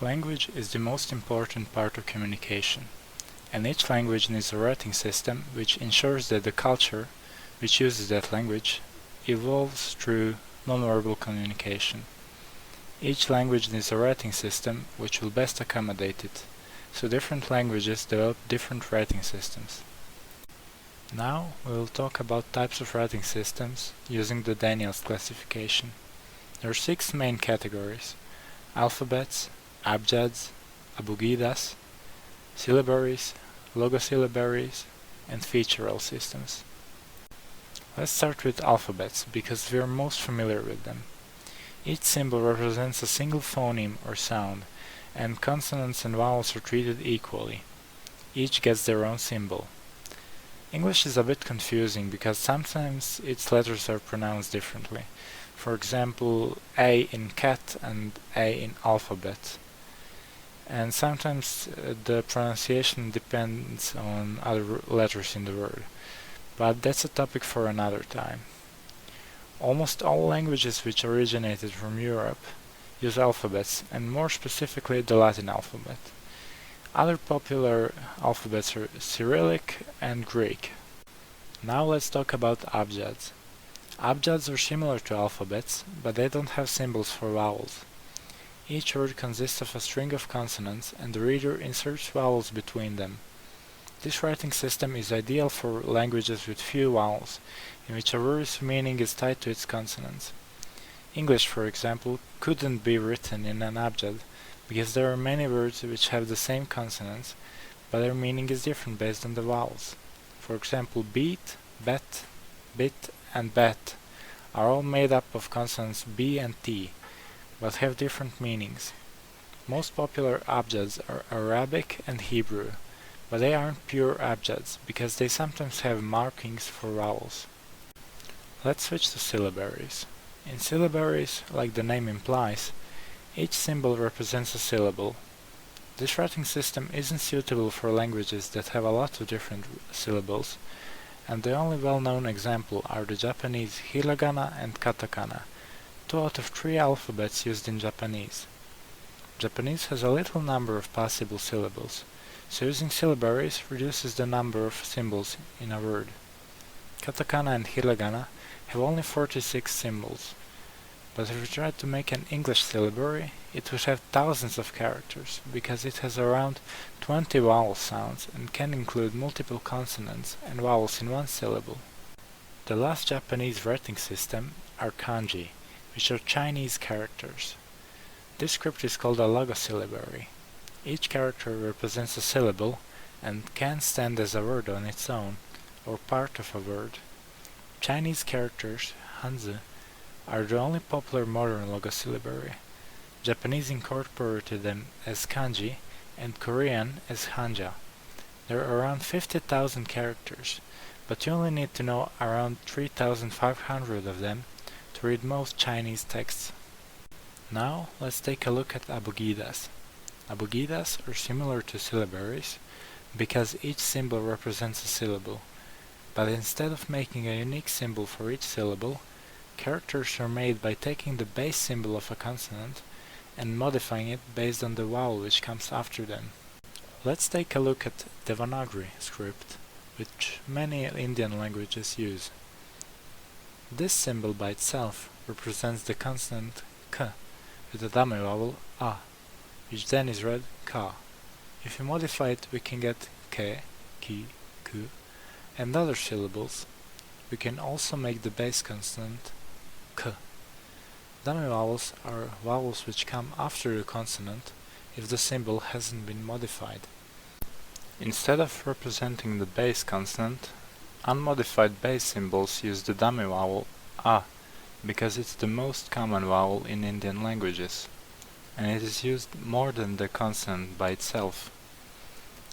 Language is the most important part of communication, and each language needs a writing system which ensures that the culture, which uses that language, evolves through nonverbal communication. Each language needs a writing system which will best accommodate it, so different languages develop different writing systems. Now we will talk about types of writing systems using the Daniels classification. There are 6 main categories: alphabets, abjads, abugidas, syllabaries, logosyllabaries, and featural systems. Let's start with alphabets, because we are most familiar with them. Each symbol represents a single phoneme or sound, and consonants and vowels are treated equally. Each gets their own symbol. English is a bit confusing because sometimes its letters are pronounced differently. For example, A in cat and A in alphabet. And sometimes the pronunciation depends on other letters in the word. But that's a topic for another time. Almost all languages which originated from Europe use alphabets, and more specifically the Latin alphabet. Other popular alphabets are Cyrillic and Greek. Now let's talk about abjads. Abjads are similar to alphabets, but they don't have symbols for vowels. Each word consists of a string of consonants, and the reader inserts vowels between them. This writing system is ideal for languages with few vowels, in which a word's meaning is tied to its consonants. English, for example, couldn't be written in an abjad, because there are many words which have the same consonants, but their meaning is different based on the vowels. For example, beat, bet, bit, and bat are all made up of consonants B and T, but have different meanings. Most popular abjads are Arabic and Hebrew, but they aren't pure abjads, because they sometimes have markings for vowels. Let's switch to syllabaries. In syllabaries, like the name implies, each symbol represents a syllable. This writing system isn't suitable for languages that have a lot of different syllables, and the only well-known example are the Japanese hiragana and katakana, 2 out of 3 alphabets used in Japanese. Japanese has a little number of possible syllables, so using syllabaries reduces the number of symbols in a word. Katakana and hiragana have only 46 symbols, but if we try to make an English syllabary, it would have thousands of characters, because it has around 20 vowel sounds and can include multiple consonants and vowels in one syllable. The last Japanese writing system are kanji, which are Chinese characters. This script is called a logosyllabary. Each character represents a syllable and can stand as a word on its own, or part of a word. Chinese characters, Hanzi, are the only popular modern logosyllabary. Japanese incorporated them as kanji, and Korean as hanja. There are around 50,000 characters, but you only need to know around 3,500 of them to read most Chinese texts. Now let's take a look at abugidas. Abugidas are similar to syllabaries because each symbol represents a syllable, but instead of making a unique symbol for each syllable, characters are made by taking the base symbol of a consonant and modifying it based on the vowel which comes after them. Let's take a look at Devanagari script, which many Indian languages use. This symbol by itself represents the consonant k with the dame vowel a, which then is read ka. If we modify it, we can get ke, ki, ku, and other syllables. We can also make the base consonant k. Dame vowels are vowels which come after the consonant if the symbol hasn't been modified. Instead of representing the base consonant, unmodified base symbols use the dame vowel a, because it's the most common vowel in Indian languages, and it is used more than the consonant by itself.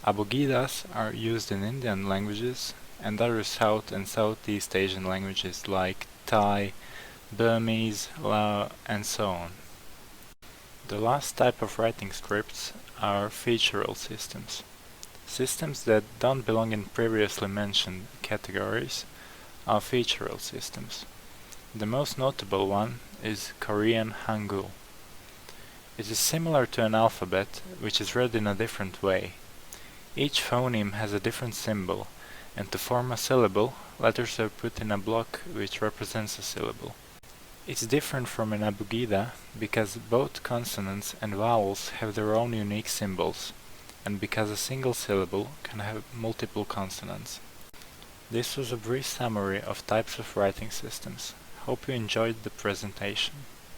Abugidas are used in Indian languages and other South and Southeast Asian languages like Thai, Burmese, Lao, and so on. The last type of writing scripts are featural systems. Systems that don't belong in previously mentioned categories are featural systems. The most notable one is Korean Hangul. It is similar to an alphabet, which is read in a different way. Each phoneme has a different symbol, and to form a syllable, letters are put in a block which represents a syllable. It's different from an abugida because both consonants and vowels have their own unique symbols, and because a single syllable can have multiple consonants. This was a brief summary of types of writing systems. Hope you enjoyed the presentation.